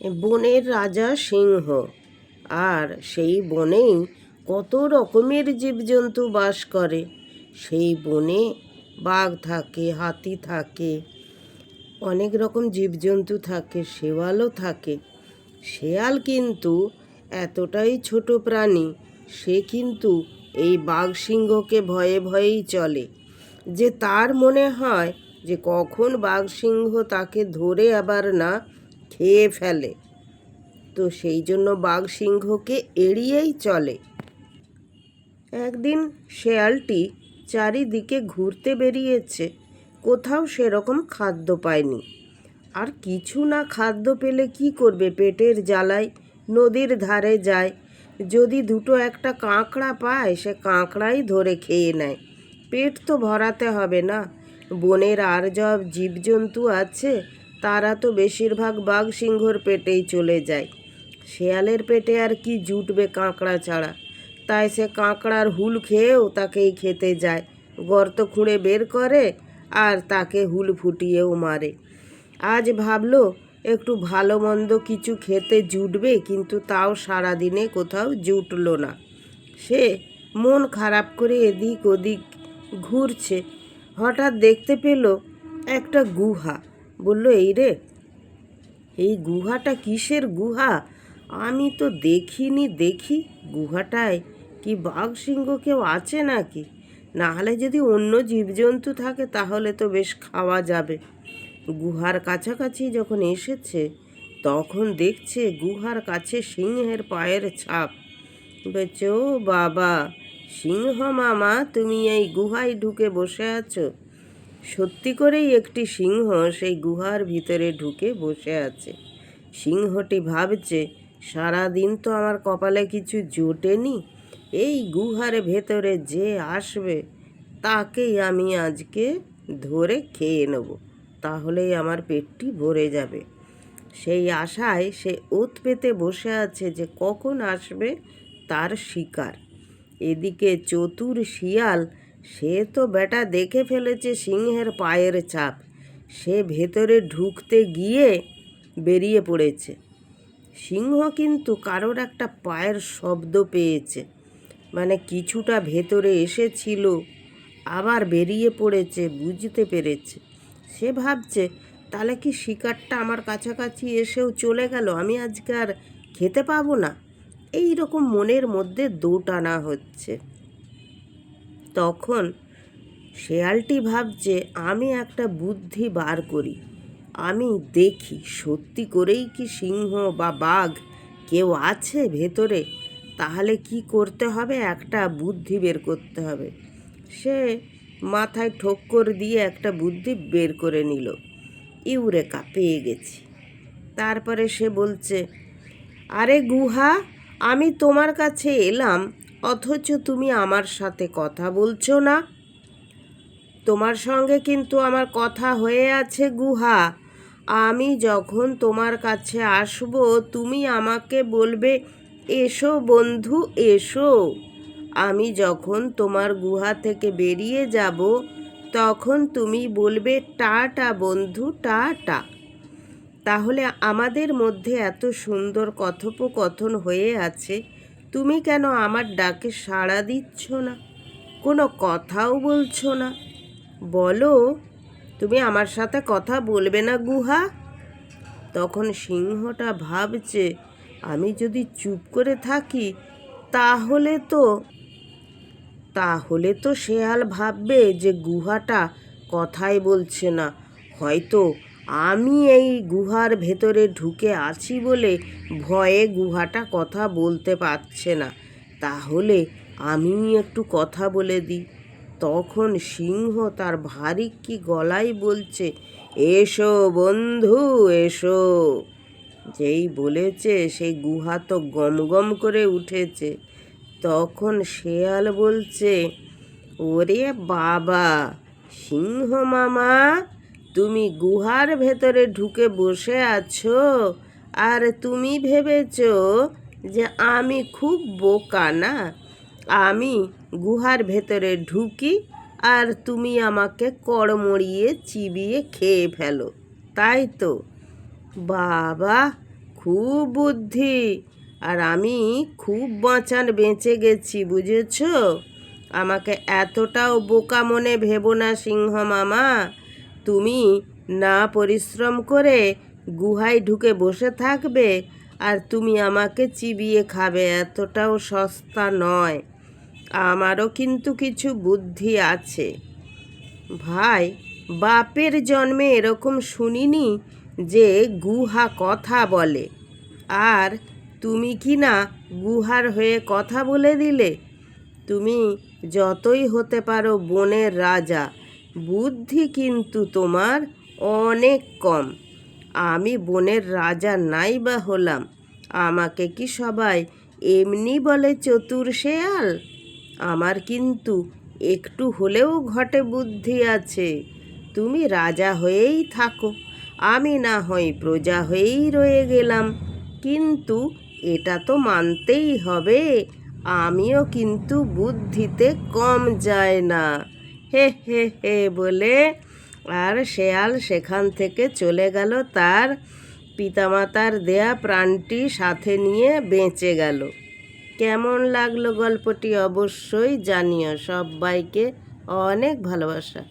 বনের রাজা সিংহ। আর সেই বনেই কত রকমের জীবজন্তু বাস করে। সেই বনে বাঘ থাকে, হাতি থাকে, অনেক রকম জীবজন্তু থাকে, শেয়ালও থাকে। শেয়াল কিন্তু এতটাই ছোট প্রাণী, সে কিন্তু এই বাঘ সিংহকে ভয়ে ভয়েই চলে, যে তার মনে হয় যে কখন বাঘ সিংহ তাকে ধরে আবার না খেয়ে ফেলে। তো সেই জন্য বাঘ সিংহকে এড়িয়েই চলে। একদিন শেয়ালটি চারিদিকে ঘুরতে বেরিয়েছে, কোথাও সেরকম খাদ্য পায়নি। আর কিছু না খাদ্য পেলে কি করবে, পেটের জ্বালায় নদীর ধারে যায়। যদি দুটো একটা কাঁকড়া পায়, সে কাঁকড়াই ধরে খেয়ে নেয়। পেট তো ভরাতে হবে না। বনের আর সব জীবজন্তু আছে, তারা তো বেশিরভাগ বাঘ সিংহর পেটেই চলে যায়। শেয়ালের পেটে আর কি জুটবে কাঁকড়া ছাড়া। তাই সে কাঁকড়ার হুল খেয়েও তাকেই খেতে যায়, গর্ত খুঁড়ে বের করে আর তাকে হুল ফুটিয়েও মারে। আজ ভাবলো একটু ভালো মন্দ কিছু খেতে জুটবে, কিন্তু তাও সারাদিনে কোথাও জুটলো না। সে মন খারাপ করে এদিক ওদিক ঘুরছে। হঠাৎ দেখতে পেল একটা গুহা। বলল, এই রে, এই গুহাটা কিসের গুহা? আমি তো দেখিনি। দেখি গুহাটায় কি বাঘ সিংহ কেউ আছে নাকি? না হলে যদি অন্য জীবজন্তু থাকে তাহলে তো বেশ খাওয়া যাবে। গুহার কাছাকাছি যখন এসেছে, তখন দেখছে গুহার কাছে সিংহের পায়ের ছাপ। বলছে, ও বাবা, সিংহ মামা, তুমি এই গুহায় ঢুকে বসে আছো? সত্যি করেই একটি সিংহ সেই গুহার ভিতরে ঢুকে বসে আছে। সিংহটি ভাবছে, সারাদিন তো আমার কপালে কিছু জোটেনি, এই গুহার ভেতরে যে আসবে তাকেই আমি আজকে ধরে খেয়ে নেব, তাহলেই আমার পেটটি ভরে যাবে। সেই আশায় সে ওত পেতে বসে আছে যে কখন আসবে তার শিকার। এদিকে চতুর শিয়াল, সে তো বেটা দেখে ফেলেছে সিংহের পায়ের ছাপ। সে ভেতরে ঢুকতে গিয়ে বেরিয়ে পড়েছে। সিংহ কিন্তু কারোর একটা পায়ের শব্দ পেয়েছে, মানে কিছুটা ভেতরে এসেছিল আবার বেরিয়ে পড়েছে, বুঝতে পেরেছে। সে ভাবছে, তাহলে কি শিকারটা আমার কাছাকাছি এসেও চলে গেল, আমি আজকে আর খেতে পাবো না? এই রকম মনের মধ্যে দোটানা হচ্ছে। তখন শেয়ালটি ভাবছে, আমি একটা বুদ্ধি বার করি, আমি দেখি সত্যি করেই কি সিংহ বা বাঘ কেউ আছে ভেতরে। তাহলে কি করতে হবে, একটা বুদ্ধি বের করতে হবে। সে মাথায় ঠোক্কর দিয়ে একটা বুদ্ধি বের করে নিল। ইউরেকা, পেয়ে গেছি। তারপরে সে বলছে, আরে গুহা, আমি তোমার কাছে এলাম, অথচ তুমি আমার সাথে কথা বলছো না। তোমার সঙ্গে কিন্তু আমার কথা হয়ে আছে গুহা। আমি যখন তোমার কাছে আসব, তুমি আমাকে বলবে, এসো বন্ধু এসো। আমি যখন তোমার গুহা থেকে বেরিয়ে যাব, তখন তুমি বলবে, টাটা বন্ধু, টাটা। তাহলে আমাদের মধ্যে এত সুন্দর কথোপকথন হয়ে আছে, তুমি কেন আমার ডাকে সাড়া দিচ্ছ না, কোনো কথাও বলছো না? বলো, তুমি আমার সাথে কথা বলবে না গুহা? তখন সিংহটা ভাবছে, আমি যদি চুপ করে থাকি তাহলে তো শেয়াল ভাববে যে গুহাটা কথাই বলছে না। হয়তো আমি এই গুহার ভেতরে ঢুকে আছি বলে ভয়ে গুহাটা কথা বলতে পারছে না। তাহলে আমি একটু কথা বলে দিই। তখন সিংহ তার ভারী কি গলায় বলছে, এসো বন্ধু এসো। যেই বলেছে সেই গুহা তো গম গম করে উঠেছে। তখন শেয়াল বলছে, ওরে বাবা, সিংহ মামা, তুমি গুহার ভেতরে ঢুকে বসে আছো, আর তুমি ভেবেছো যে আমি খুব বোকা না? আমি গুহার ভেতরে ঢুকি আর তুমি আমাকে কড়মড়িয়ে চিবিয়ে খেয়ে ফেলো, তাই তো? বাবা, খুব বুদ্ধি, আর আমি খুব বাঁচান বেঁচে গেছি, বুঝেছো? আমাকে এতটাও বোকা মনে ভেবো না সিংহ মামা। তুমি না পরিশ্রম করে গুহায় ঢুকে বসে থাকবে আর তুমি আমাকে চিবিয়ে খাবে, এতটাও সস্তা নয়। আমারও কিন্তু কিছু বুদ্ধি আছে ভাই। বাপের জন্মে এরকম শুনিনি যে গুহা কথা বলে, আর তুমি কি না গুহার হয়ে কথা বলে দিলে। তুমি যতই হতে পারো বনের রাজা, বুদ্ধি কিন্তু তোমার অনেক কম। আমি বনের রাজা নাই বা হলাম, আমাকে কি সবাই এমনি বলে চতুর শেয়াল? আমার কিন্তু একটু হলেও ঘটে বুদ্ধি আছে। তুমি রাজা হয়েই থাকো, আমি না হয় প্রজা হয়েই রয়ে গেলাম, কিন্তু এটা তো মানতেই হবে আমিও কিন্তু বুদ্ধিতে কম যায় না। হে হে হে বলে আর শেয়াল সেখান থেকে চলে গেল, তার পিতামাতার দেয়া প্রাণটি সাথে নিয়ে বেঁচে গেল। কেমন লাগলো গল্পটি অবশ্যই জানিও। সবাইকে অনেক ভালোবাসা।